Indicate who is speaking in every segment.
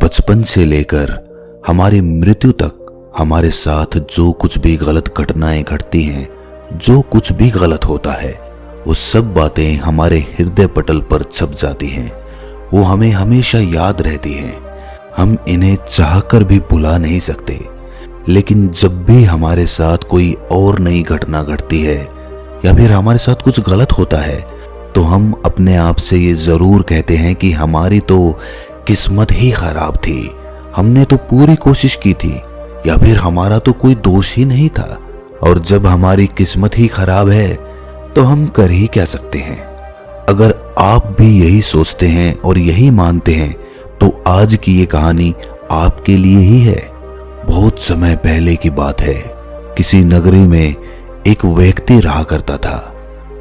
Speaker 1: बचपन से लेकर हमारी मृत्यु तक हमारे साथ जो कुछ भी गलत घटनाएं घटती हैं, जो कुछ भी गलत होता है, वो सब बातें हमारे हृदय पटल पर छप जाती हैं। वो हमें हमेशा याद रहती हैं। हम इन्हें चाहकर भी भुला नहीं सकते। लेकिन जब भी हमारे साथ कोई और नई घटना घटती है या फिर हमारे साथ कुछ गलत होता है, तो हम अपने आप से ये जरूर कहते हैं कि हमारी तो किस्मत ही खराब थी, हमने तो पूरी कोशिश की थी, या फिर हमारा तो कोई दोष ही नहीं था। और जब हमारी किस्मत ही खराब है तो हम कर ही क्या सकते हैं। अगर आप भी यही सोचते हैं और यही मानते हैं तो आज की ये कहानी आपके लिए ही है। बहुत समय पहले की बात है। किसी नगरी में एक व्यक्ति रहा करता था।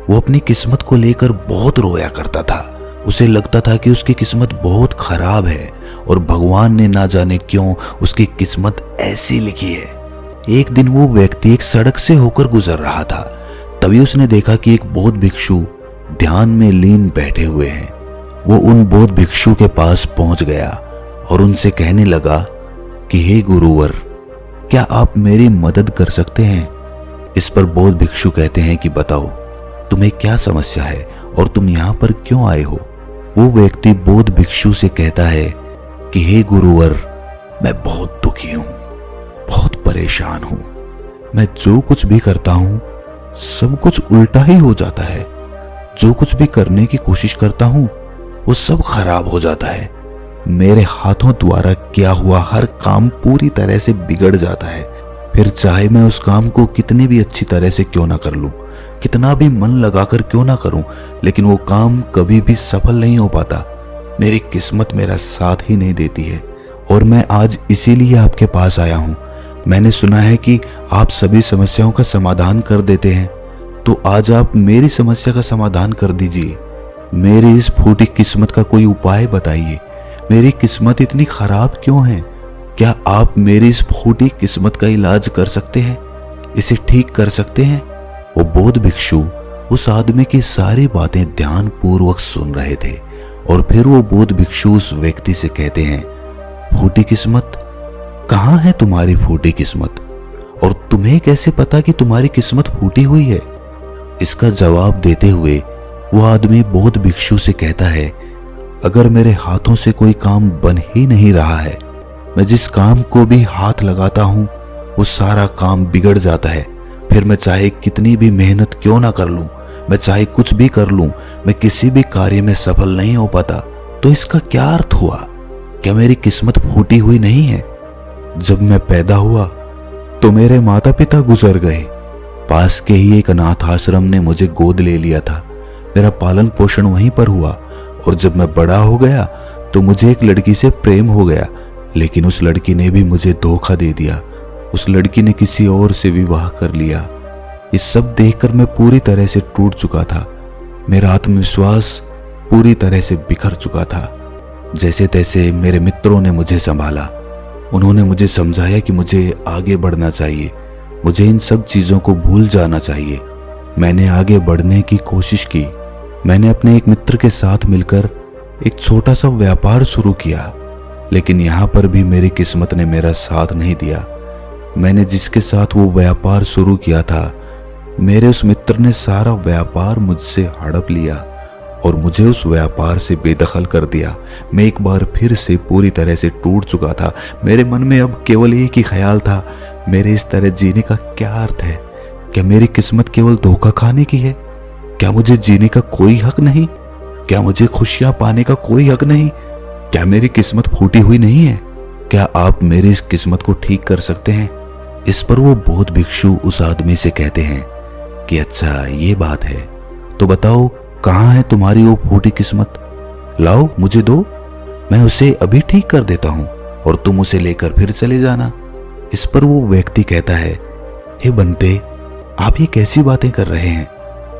Speaker 1: वो अपनी किस्मत को लेकर बहुत रोया करता था। उसे लगता था कि उसकी किस्मत बहुत खराब है और भगवान ने ना जाने क्यों उसकी किस्मत ऐसी लिखी है। एक दिन वो व्यक्ति एक सड़क से होकर गुजर रहा था। तभी उसने देखा कि एक बौद्ध भिक्षु ध्यान में लीन बैठे हुए हैं। वो उन बौद्ध भिक्षु के पास पहुंच गया और उनसे कहने लगा कि हे गुरुवर, क्या आप मेरी मदद कर सकते हैं? इस पर बौद्ध भिक्षु कहते हैं कि बताओ, तुम्हें क्या समस्या है और तुम यहाँ पर क्यों आए हो? वो व्यक्ति बौद्ध भिक्षु से कहता है कि हे गुरुवर, मैं बहुत दुखी हूं, बहुत परेशान हूं। मैं जो कुछ भी करता हूं सब कुछ उल्टा ही हो जाता है। जो कुछ भी करने की कोशिश करता हूं वो सब खराब हो जाता है। मेरे हाथों द्वारा किया हुआ हर काम पूरी तरह से बिगड़ जाता है। फिर चाहे मैं उस काम को कितनी भी अच्छी तरह से क्यों ना कर लूं, कितना भी मन लगाकर क्यों ना करूं, लेकिन वो काम कभी भी सफल नहीं हो पाता। मेरी किस्मत मेरा साथ ही नहीं देती है और मैं आज इसीलिए आपके पास आया हूं। मैंने सुना है कि आप सभी समस्याओं का समाधान कर देते हैं, तो आज आप मेरी समस्या का समाधान कर दीजिए। मेरी इस फूटी किस्मत का कोई उपाय बताइए। मेरी किस्मत इतनी खराब क्यों है? क्या आप मेरी इस फूटी किस्मत का इलाज कर सकते हैं? इसे ठीक कर सकते हैं? वो बौद्ध भिक्षु उस आदमी की सारी बातें ध्यान पूर्वक सुन रहे थे और फिर वो बौद्ध भिक्षु उस व्यक्ति से कहते हैं, फूटी किस्मत, कहाँ है तुम्हारी फूटी किस्मत? और तुम्हें कैसे पता कि तुम्हारी किस्मत फूटी हुई है? इसका जवाब देते हुए वो आदमी बौद्ध भिक्षु से कहता है, अगर मेरे हाथों से कोई काम बन ही नहीं रहा है, मैं जिस काम को भी हाथ लगाता हूं वो सारा काम बिगड़ जाता है। फिर मैं चाहे कितनी भी मेहनत क्यों ना कर लूं, मैं चाहे कुछ भी कर लूं, मैं किसी भी कार्य में सफल नहीं हो पाता। तो इसका क्या अर्थ हुआ? क्या मेरी किस्मत फूटी हुई नहीं है? जब मैं पैदा हुआ तो मेरे माता पिता गुजर गए। पास के ही एक अनाथ आश्रम ने मुझे गोद ले लिया था। मेरा पालन पोषण वहीं पर हुआ और जब मैं बड़ा हो गया तो मुझे एक लड़की से प्रेम हो गया, लेकिन उस लड़की ने भी मुझे धोखा दे दिया। उस लड़की ने किसी और से विवाह कर लिया। ये सब देखकर मैं पूरी तरह से टूट चुका था। मेरा आत्मविश्वास पूरी तरह से बिखर चुका था। जैसे तैसे मेरे मित्रों ने मुझे संभाला। उन्होंने मुझे समझाया कि मुझे आगे बढ़ना चाहिए, मुझे इन सब चीज़ों को भूल जाना चाहिए। मैंने आगे बढ़ने की कोशिश की। मैंने अपने एक मित्र के साथ मिलकर एक छोटा सा व्यापार शुरू किया, लेकिन यहाँ पर भी मेरी किस्मत ने मेरा साथ नहीं दिया। मैंने जिसके साथ वो व्यापार शुरू किया था, मेरे उस मित्र ने सारा व्यापार मुझसे हड़प लिया और मुझे उस व्यापार से बेदखल कर दिया। मैं एक बार फिर से पूरी तरह से टूट चुका था। मेरे मन में अब केवल एक ही ख्याल था, मेरे इस तरह जीने का क्या अर्थ है? क्या मेरी किस्मत केवल धोखा खाने की है? क्या मुझे जीने का कोई हक नहीं? क्या मुझे खुशियां पाने का कोई हक नहीं? क्या मेरी किस्मत फूटी हुई नहीं है? क्या आप मेरी इस किस्मत को ठीक कर सकते हैं? इस पर वो बौद्ध भिक्षु उस आदमी से कहते हैं कि अच्छा ये बात है, तो बताओ कहाँ है तुम्हारी वो फूटी किस्मत? लाओ मुझे दो, मैं उसे अभी ठीक कर देता हूँ और तुम उसे लेकर फिर चले जाना। इस पर वो व्यक्ति कहता है, हे बंते, आप ये कैसी बातें कर रहे हैं?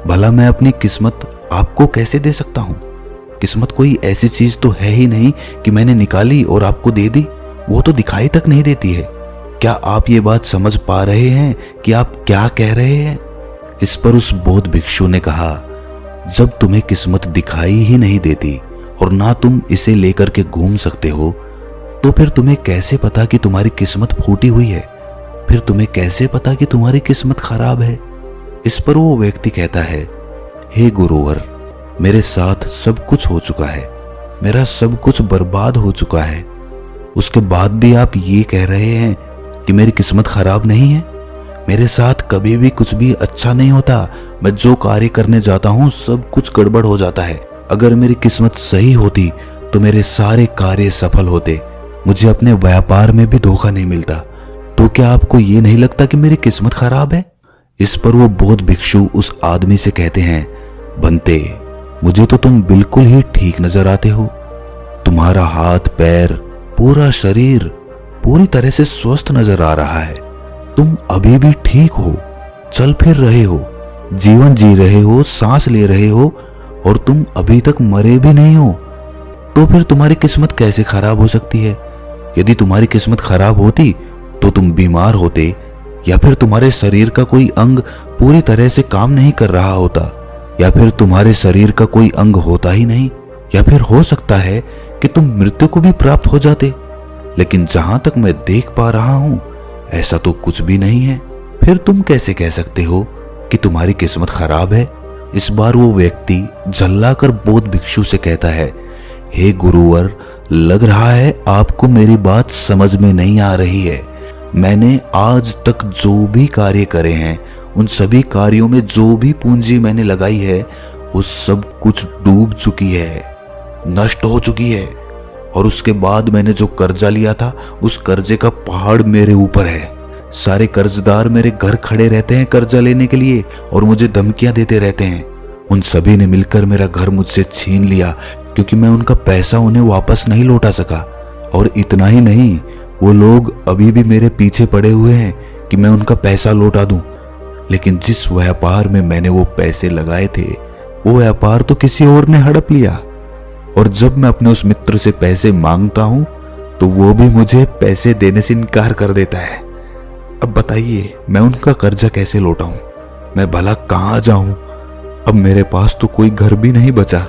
Speaker 1: भला मैं अपनी किस्मत आपको कैसे दे सकता हूँ? किस्मत कोई ऐसी चीज तो है ही नहीं कि मैंने निकाली और आपको दे दी। वो तो दिखाई तक नहीं देती है। क्या आप ये बात समझ पा रहे हैं कि आप क्या कह रहे हैं? इस पर उस बौद्ध भिक्षु ने कहा, जब तुम्हें किस्मत दिखाई ही नहीं देती और ना तुम इसे लेकर के घूम सकते हो, तो फिर तुम्हें कैसे पता कि तुम्हारी किस्मत फूटी हुई है? फिर तुम्हें कैसे पता कि तुम्हारी किस्मत खराब है? इस पर वो व्यक्ति कहता है, हे गुरुवर, मेरे साथ सब कुछ हो चुका है, मेरा सब कुछ बर्बाद हो चुका है, उसके बाद भी आप ये कह रहे हैं कि मेरी किस्मत खराब नहीं है? मेरे साथ कभी भी कुछ भी अच्छा नहीं होता। मैं जो कार्य करने जाता हूँ सब कुछ गड़बड़ हो जाता है। अगर मेरी किस्मत सही होती तो मेरे सारे कार्य सफल होते। मुझे अपने व्यापार में भी धोखा नहीं मिलता। तो क्या आपको ये नहीं लगता कि मेरी किस्मत खराब है? इस पर वो बौद्ध भिक्षु उस आदमी से कहते हैं, बंते, मुझे तो तुम बिल्कुल ही ठीक नजर आते हो। तुम्हारा हाथ पैर पूरा शरीर पूरी तरह से स्वस्थ नजर आ रहा है। तुम अभी भी ठीक हो, चल फिर रहे हो, जीवन जी रहे हो, सांस ले रहे हो और तुम अभी तक मरे भी नहीं हो। तो फिर तुम्हारी किस्मत कैसे खराब हो सकती है? यदि तुम्हारी किस्मत खराब होती तो तुम बीमार होते, या फिर तुम्हारे शरीर का कोई अंग पूरी तरह से काम नहीं कर रहा होता, या फिर तुम्हारे शरीर का कोई अंग होता ही नहीं, या फिर हो सकता है कि तुम मृत्यु को भी प्राप्त हो जाते। लेकिन जहां तक मैं देख पा रहा हूं ऐसा तो कुछ भी नहीं है। फिर तुम कैसे कह सकते हो कि तुम्हारी किस्मत खराब है? इस बार वो व्यक्ति झल्लाकर बौद्ध भिक्षु से कहता है, हे गुरुवर, लग रहा है आपको मेरी बात समझ में नहीं आ रही है। मैंने आज तक जो भी कार्य करे हैं, उन सभी कार्यों में जो भी पूंजी मैंने लगाई है, वो सब कुछ डूब चुकी है, नष्ट हो चुकी है। और उसके बाद मैंने जो कर्जा लिया था, उस कर्जे का पहाड़ मेरे ऊपर है। सारे कर्जदार मेरे घर खड़े रहते हैं कर्जा लेने के लिए और मुझे धमकियां देते रहते हैं। उन सभी ने मिलकर मेरा घर मुझसे छीन लिया क्योंकि मैं उनका पैसा उन्हें वापस नहीं लौटा सका। और इतना ही नहीं, वो लोग अभी भी मेरे पीछे पड़े हुए हैं कि मैं उनका पैसा लौटा दूं। लेकिन जिस व्यापार में मैंने वो पैसे लगाए थे, वो व्यापार तो किसी और ने हड़प लिया। और जब मैं अपने उस मित्र से पैसे मांगता हूं तो वो भी मुझे पैसे देने से इनकार कर देता है। अब बताइए, मैं उनका कर्जा कैसे लौटाऊं? मैं भला कहां जाऊं? अब मेरे पास तो कोई घर भी नहीं बचा।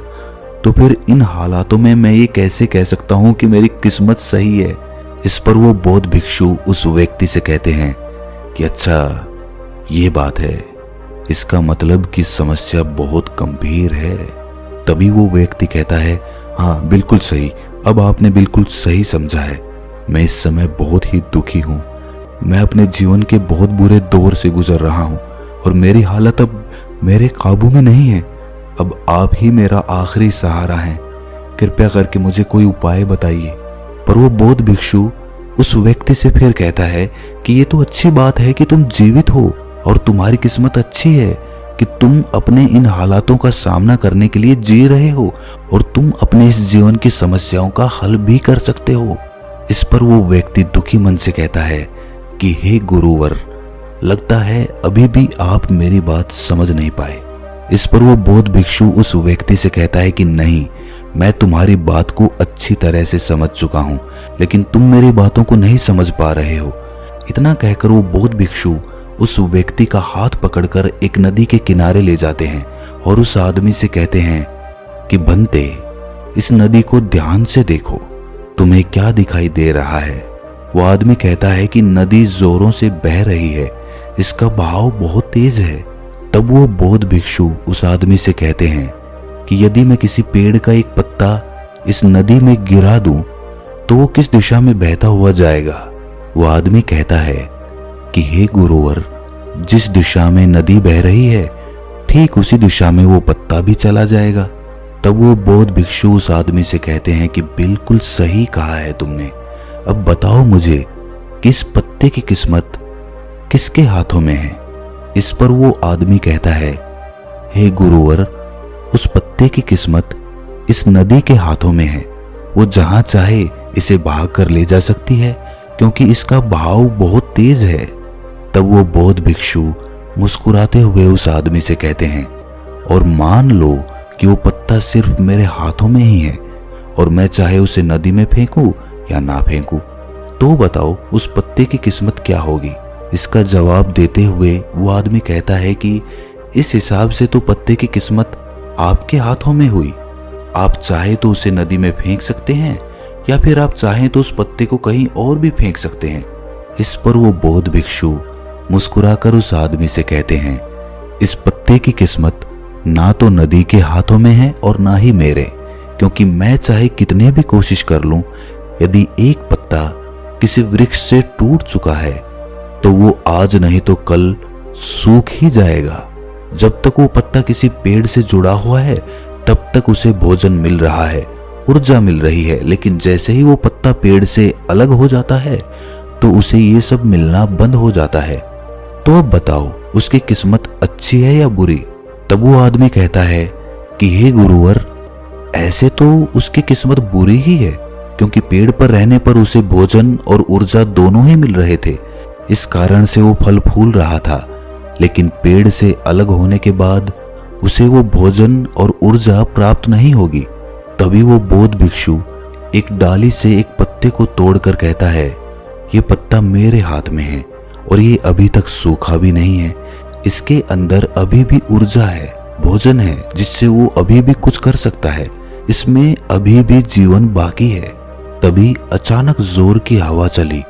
Speaker 1: तो फिर इन हालातों में मैं ये कैसे कह सकता हूं कि मेरी किस्मत सही है? इस पर वो बौद्ध भिक्षु उस व्यक्ति से कहते हैं कि अच्छा, ये बात है, इसका मतलब कि समस्या बहुत गंभीर है। तभी वो व्यक्ति कहता है, हाँ बिल्कुल सही, अब आपने बिल्कुल सही समझा है। मैं इस समय बहुत ही दुखी हूँ। मैं अपने जीवन के बहुत बुरे दौर से गुजर रहा हूँ और मेरी हालत अब मेरे काबू में नहीं है। अब आप ही मेरा आखिरी सहारा हैं। कृपया करके मुझे कोई उपाय बताइए। पर वो बौद्ध भिक्षु उस व्यक्ति से फिर कहता है कि ये तो अच्छी बात है कि तुम जीवित हो और तुम्हारी किस्मत अच्छी है कि तुम अपने इन हालातों का सामना करने के लिए जी रहे हो और तुम अपने इस जीवन की समस्याओं का हल भी कर सकते हो। इस पर वो व्यक्ति दुखी मन से कहता है कि हे गुरुवर, लगता है अभी भी आप मेरी बात समझ नहीं पाए। इस पर वो बौद्ध भिक्षु उस व्यक्ति से कहता है कि नहीं, मैं तुम्हारी बात को अच्छी तरह से समझ चुका हूं, लेकिन तुम मेरी बातों को नहीं समझ पा रहे हो। इतना कहकर वो बौद्ध भिक्षु उस व्यक्ति का हाथ पकड़कर एक नदी के किनारे ले जाते हैं और उस आदमी से कहते हैं कि बंते, इस नदी को ध्यान से देखो, तुम्हें क्या दिखाई दे रहा है? वो आदमी कहता है कि नदी जोरों से बह रही है, इसका बहाव बहुत तेज है। तब वो बौद्ध भिक्षु उस आदमी से कहते हैं कि यदि मैं किसी पेड़ का एक पत्ता इस नदी में गिरा दूं तो वो किस दिशा में बहता हुआ जाएगा? वो आदमी कहता है कि हे गुरुवर, जिस दिशा में नदी बह रही है ठीक उसी दिशा में वो पत्ता भी चला जाएगा। तब वो बौद्ध भिक्षु उस आदमी से कहते हैं कि बिल्कुल सही कहा है तुमने। अब बताओ मुझे कि इस पत्ते की किस्मत किसके हाथों में है? इस पर वो आदमी कहता है, हे गुरुवर, उस पत्ते की किस्मत इस नदी के हाथों में है। वो जहां चाहे इसे बहा कर ले जा सकती है क्योंकि इसका बहाव बहुत तेज है। तब वो बौद्ध भिक्षु मुस्कुराते हुए उस आदमी से कहते हैं, और मान लो कि वो पत्ता सिर्फ मेरे हाथों में ही है और मैं चाहे उसे नदी में फेंकूं या ना फेंकूं, तो बताओ उस पत्ते की किस्मत क्या होगी? इसका जवाब देते हुए वो आदमी कहता है कि इस हिसाब से तो पत्ते की किस्मत आपके हाथों में हुई। आप चाहे तो उसे नदी में फेंक सकते हैं या फिर आप चाहें तो उस पत्ते को कहीं और भी फेंक सकते हैं। इस पर वो बौद्ध भिक्षु मुस्कुराकर उस आदमी से कहते हैं, इस पत्ते की किस्मत ना तो नदी के हाथों में है और ना ही मेरे, क्योंकि मैं चाहे कितने भी कोशिश कर लूं, यदि एक पत्ता किसी वृक्ष से टूट चुका है तो वो आज नहीं तो कल सूख ही जाएगा। जब तक वो पत्ता किसी पेड़ से जुड़ा हुआ है तब तक उसे भोजन मिल रहा है, ऊर्जा मिल रही है, लेकिन जैसे ही वो पत्ता पेड़ से अलग हो जाता है तो उसे ये सब मिलना बंद हो जाता है। तो अब बताओ उसकी किस्मत अच्छी है या बुरी? तब वो आदमी कहता है कि हे गुरुवर, ऐसे तो उसकी किस्मत बुरी ही है, क्योंकि पेड़ पर रहने पर उसे भोजन और ऊर्जा दोनों ही मिल रहे थे, इस कारण से वो फल फूल रहा था। लेकिन पेड़ से अलग होने के बाद उसे वो भोजन और ऊर्जा प्राप्त नहीं होगी। तभी वो बौद्ध भिक्षु एक डाली से एक पत्ते को तोड़कर कहता है, ये पत्ता मेरे हाथ में है और ये अभी तक सूखा भी नहीं है, इसके अंदर अभी भी ऊर्जा है, भोजन है जिससे वो अभी भी कुछ कर सकता है, इसमें अभी भी जीवन बाकी है। तभी अचानक जोर की हवा चली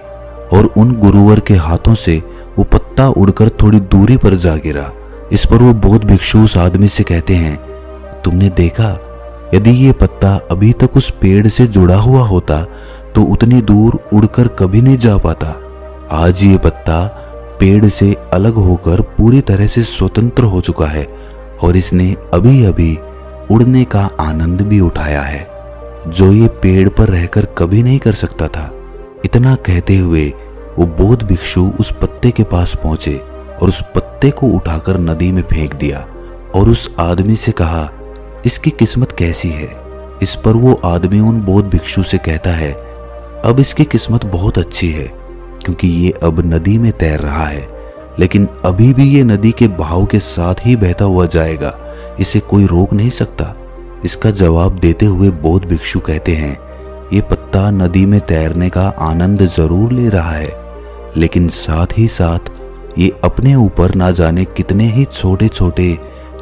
Speaker 1: और उन गुरुवर के हाथों से वो पत्ता उड़कर थोड़ी दूरी पर जा गिरा। इस पर वो बौद्ध भिक्षु उस आदमी से कहते हैं, तुमने देखा, यदि ये पत्ता अभी तक उस पेड़ से जुड़ा हुआ होता तो उतनी दूर उड़कर कभी नहीं जा पाता। आज ये पत्ता पेड़ से अलग होकर पूरी तरह से स्वतंत्र हो चुका है और इसने अभी अभी उड़ने का आनंद भी उठाया है, जो ये पेड़ पर रहकर कभी नहीं कर सकता था। इतना कहते हुए वो बौद्ध भिक्षु उस पत्ते के पास पहुंचे और उस पत्ते को उठाकर नदी में फेंक दिया और उस आदमी से कहा, इसकी किस्मत कैसी है? इस पर वो आदमी उन बौद्ध भिक्षु से कहता है, अब इसकी किस्मत बहुत अच्छी है, क्योंकि ये अब नदी में तैर रहा है, लेकिन अभी भी ये नदी के बहाव के साथ ही बहता हुआ जाएगा, इसे कोई रोक नहीं सकता। इसका जवाब देते हुए बौद्ध भिक्षु कहते हैं, ये पत्ता नदी में तैरने का आनंद जरूर ले रहा है, लेकिन साथ ही साथ ये अपने ऊपर ना जाने कितने ही छोटे छोटे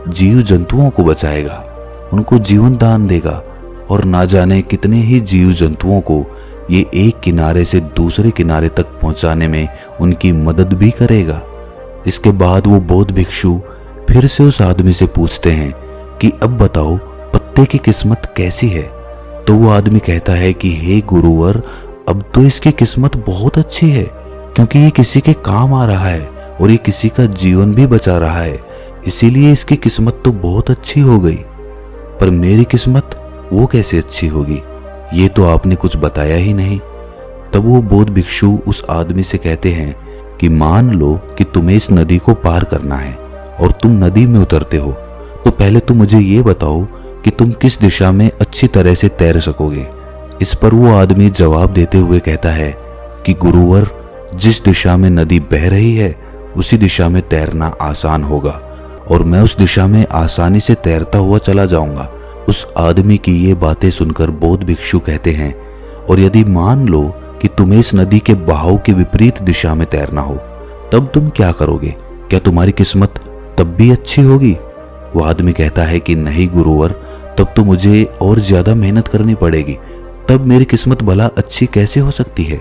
Speaker 1: जीव जंतुओं को बचाएगा, उनको जीवन दान देगा और ना जाने कितने ही जीव जंतुओं को ये एक किनारे से दूसरे किनारे तक पहुंचाने में उनकी मदद भी करेगा। इसके बाद वो बौद्ध भिक्षु फिर से उस आदमी से पूछते हैं कि अब बताओ पत्ते की किस्मत कैसी है? तो वो आदमी कहता है कि हे गुरुवर, अब तो इसकी किस्मत बहुत अच्छी है, क्योंकि ये किसी के काम आ रहा है और ये किसी का जीवन भी बचा रहा है, इसीलिए इसकी किस्मत तो बहुत अच्छी हो गई। पर मेरी किस्मत वो कैसे अच्छी होगी? ये तो आपने कुछ बताया ही नहीं। तब वो बौद्ध भिक्षु उस आदमी से कहते हैं कि मान लो कि तुम्हें इस नदी को पार करना है और तुम नदी में उतरते हो, तो पहले तुम मुझे ये बताओ कि तुम किस दिशा में अच्छी तरह से तैर सकोगे। इस पर वो आदमी जवाब देते हुए कहता है कि गुरुवर, जिस दिशा में नदी बह रही है उसी दिशा में तैरना आसान होगा और मैं उस दिशा में आसानी से तैरता हुआ चला जाऊंगा। उस आदमी की ये बातें सुनकर बौद्ध भिक्षु कहते हैं, और यदि मान लो कि तुम्हें इस नदी के बहाव के विपरीत दिशा में तैरना हो, तब तुम क्या करोगे? क्या तुम्हारी किस्मत तब भी अच्छी होगी? वो आदमी कहता है कि नहीं गुरुवर, तब तो मुझे और ज्यादा मेहनत करनी पड़ेगी, तब मेरी किस्मत भला अच्छी कैसे हो सकती है?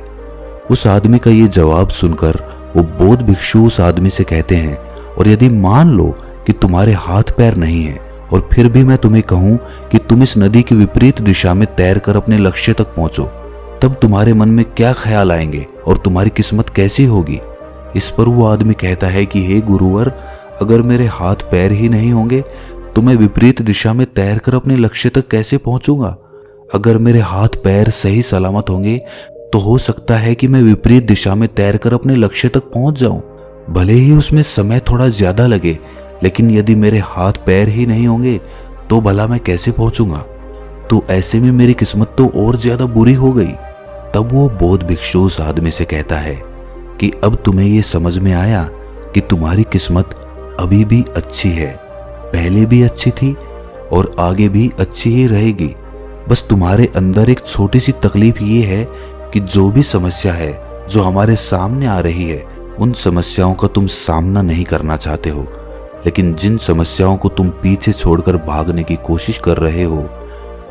Speaker 1: उस आदमी का ये जवाब सुनकर वो बौद्ध भिक्षु उस आदमी से कहते हैं, और यदि मान लो कि तुम्हारे हाथ पैर नहीं है और फिर भी मैं तुम्हें कहूं कि तुम इस नदी की विपरीत दिशा में तैरकर अपने लक्ष्य तक पहुंचो, तब तुम्हारे मन में क्या ख्याल आएंगे और तुम्हारी किस्मत कैसी होगी? इस पर वो आदमी कहता है कि हे गुरुवर, अगर मेरे हाथ पैर ही नहीं होंगे तो मैं विपरीत दिशा में तैरकर अपने लक्ष्य तक कैसे पहुंचूंगा? अगर मेरे हाथ पैर सही सलामत होंगे तो हो सकता है कि मैं विपरीत दिशा में तैरकर अपने लक्ष्य तक पहुंच जाऊं, भले ही उसमें समय थोड़ा ज्यादा लगे, लेकिन यदि मेरे हाथ पैर ही नहीं होंगे तो भला मैं कैसे पहुंचूंगा? तो ऐसे में मेरी किस्मत तो और ज्यादा बुरी हो गई। तब वो बौद्ध भिक्षु उस आदमी से कहता है कि अब तुम्हें ये समझ में आया कि तुम्हारी किस्मत अभी भी अच्छी है, पहले भी अच्छी थी और आगे भी अच्छी ही रहेगी। बस तुम्हारे अंदर एक छोटी सी तकलीफ ये है कि जो भी समस्या है जो हमारे सामने आ रही है, उन समस्याओं का तुम सामना नहीं करना चाहते हो, लेकिन जिन समस्याओं को तुम पीछे छोड़कर भागने की कोशिश कर रहे हो,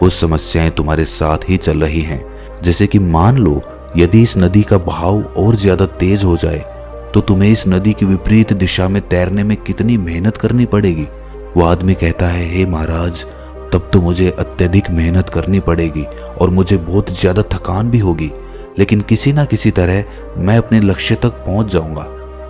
Speaker 1: वो समस्याएं तुम्हारे साथ ही चल रही हैं, जैसे कि मान लो यदि इस नदी का बहाव और ज्यादा तेज हो जाए तो तुम्हें इस नदी की विपरीत दिशा में तैरने में कितनी मेहनत करनी पड़ेगी। वो आदमी कहता है, हे महाराज, तब तो मुझे अत्यधिक मेहनत करनी पड़ेगी और मुझे बहुत ज्यादा थकान भी होगी, लेकिन किसी ना किसी तरह मैं अपने लक्ष्य तक पहुंच जाऊंगा।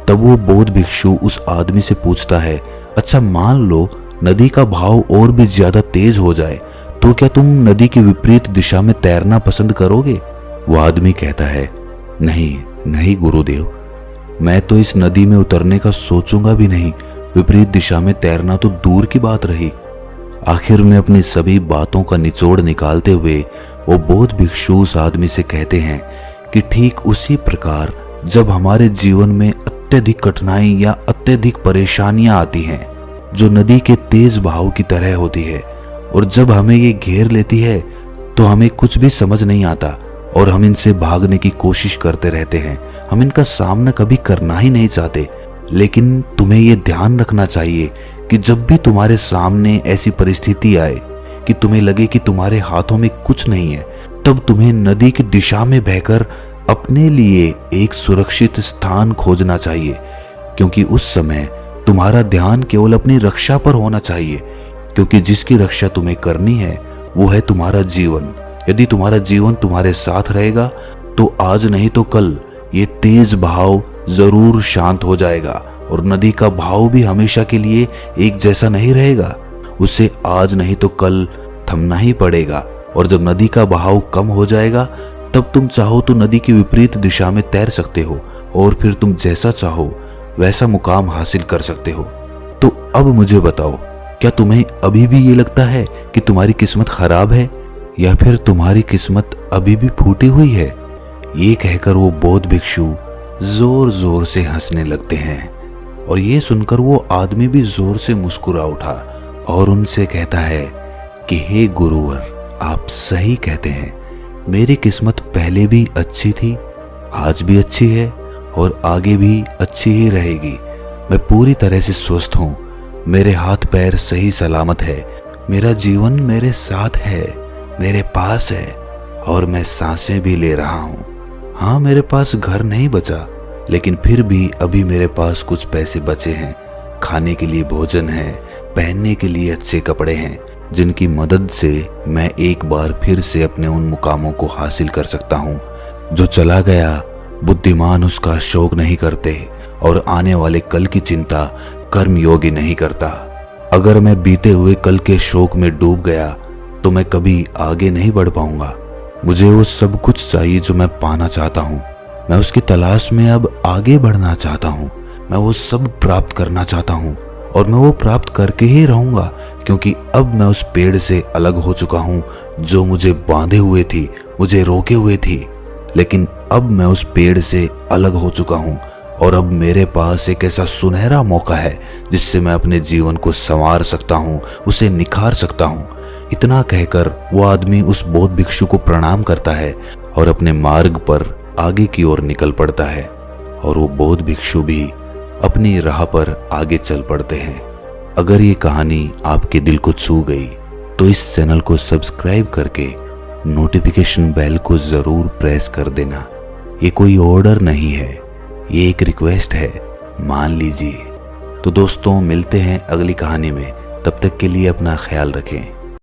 Speaker 1: तब वो बौद्ध भिक्षु उस आदमी से पूछता है, अच्छा मान लो नदी का बहाव और भी ज्यादा तेज हो जाए तो क्या तुम नदी की विपरीत दिशा में तैरना पसंद करोगे? वो आदमी कहता है, नहीं नहीं गुरुदेव, मैं तो इस नदी में उतरने का सोचूंगा भी नहीं, विपरीत दिशा में तैरना तो दूर की बात रही। आखिर में अपनी सभी बातों का निचोड़ निकालते हुए वो बौद्ध भिक्षु उस आदमी से कहते हैं कि ठीक उसी प्रकार जब हमारे जीवन में अत्यधिक कठिनाई या अत्यधिक परेशानियां आती हैं जो नदी के तेज बहाव की तरह होती है, और जब हमें ये घेर लेती है तो हमें कुछ भी समझ नहीं आता और हम इनसे भागने की कोशिश करते रहते हैं। हम इनका सामना कभी करना ही नहीं चाहते। लेकिन तुम्हें ये ध्यान रखना चाहिए कि जब भी तुम्हारे सामने ऐसी परिस्थिति आए कि तुम्हें लगे कि तुम्हारे हाथों में कुछ नहीं है, तब तुम्हें नदी की दिशा में बहकर अपने लिए एक सुरक्षित स्थान खोजना चाहिए, क्योंकि उस समय तुम्हारा ध्यान केवल अपनी रक्षा पर होना चाहिए, क्योंकि जिसकी रक्षा तुम्हें करनी है वो है तुम्हारा जीवन। यदि तुम्हारा जीवन तुम्हारे साथ रहेगा तो आज नहीं तो कल ये तेज बहाव जरूर शांत हो जाएगा, और नदी का बहाव भी हमेशा के लिए एक जैसा नहीं रहेगा। उसे आज नहीं तो कल थमना ही पड़ेगा, और जब नदी का बहाव कम हो जाएगा तब तुम चाहो तो नदी की विपरीत दिशा में तैर सकते हो, और फिर तुम जैसा चाहो वैसा मुकाम हासिल कर सकते हो। तो अब मुझे बताओ, क्या तुम्हें अभी भी ये लगता है कि तुम्हारी किस्मत खराब है, या फिर तुम्हारी किस्मत अभी भी फूटी हुई है? ये कहकर वो बौद्ध भिक्षु जोर जोर से हंसने लगते हैं, और ये सुनकर वो आदमी भी जोर से मुस्कुरा उठा और उनसे कहता है कि हे गुरुवर, आप सही कहते हैं, मेरी किस्मत पहले भी अच्छी थी, आज भी अच्छी है और आगे भी अच्छी ही रहेगी। मैं पूरी तरह से स्वस्थ हूँ, मेरे हाथ पैर सही सलामत है, मेरा जीवन मेरे साथ है, मेरे पास है, और मैं सांसें भी ले रहा हूँ। हाँ, मेरे पास घर नहीं बचा, लेकिन फिर भी अभी मेरे पास कुछ पैसे बचे हैं, खाने के लिए भोजन है, पहनने के लिए अच्छे कपड़े हैं, जिनकी मदद से मैं एक बार फिर से अपने उन मुकामों को हासिल कर सकता हूँ। जो चला गया बुद्धिमान उसका शोक नहीं करते, और आने वाले कल की चिंता कर्मयोगी नहीं करता। अगर मैं बीते हुए कल के शोक में डूब गया तो मैं कभी आगे नहीं बढ़ पाऊंगा। मुझे वो सब कुछ चाहिए जो मैं पाना चाहता हूँ, मैं उसकी तलाश में अब आगे बढ़ना चाहता हूँ। मैं वो सब प्राप्त करना चाहता हूँ, और मैं वो प्राप्त करके ही रहूंगा, क्योंकि अब मैं उस पेड़ से अलग हो चुका हूँ जो मुझे बांधे हुए थी, मुझे रोके हुए थी। लेकिन अब मैं उस पेड़ से अलग हो चुका हूँ, और अब मेरे पास एक ऐसा सुनहरा मौका है जिससे मैं अपने जीवन को संवार सकता हूँ, उसे निखार सकता हूँ। इतना कहकर वो आदमी उस बौद्ध भिक्षु को प्रणाम करता है और अपने मार्ग पर आगे की ओर निकल पड़ता है, और वो बौद्ध भिक्षु भी अपनी राह पर आगे चल पड़ते हैं। अगर ये कहानी आपके दिल को छू गई तो इस चैनल को सब्सक्राइब करके नोटिफिकेशन बेल को जरूर प्रेस कर देना। ये कोई ऑर्डर नहीं है, ये एक रिक्वेस्ट है, मान लीजिए। तो दोस्तों, मिलते हैं अगली कहानी में, तब तक के लिए अपना ख्याल रखें।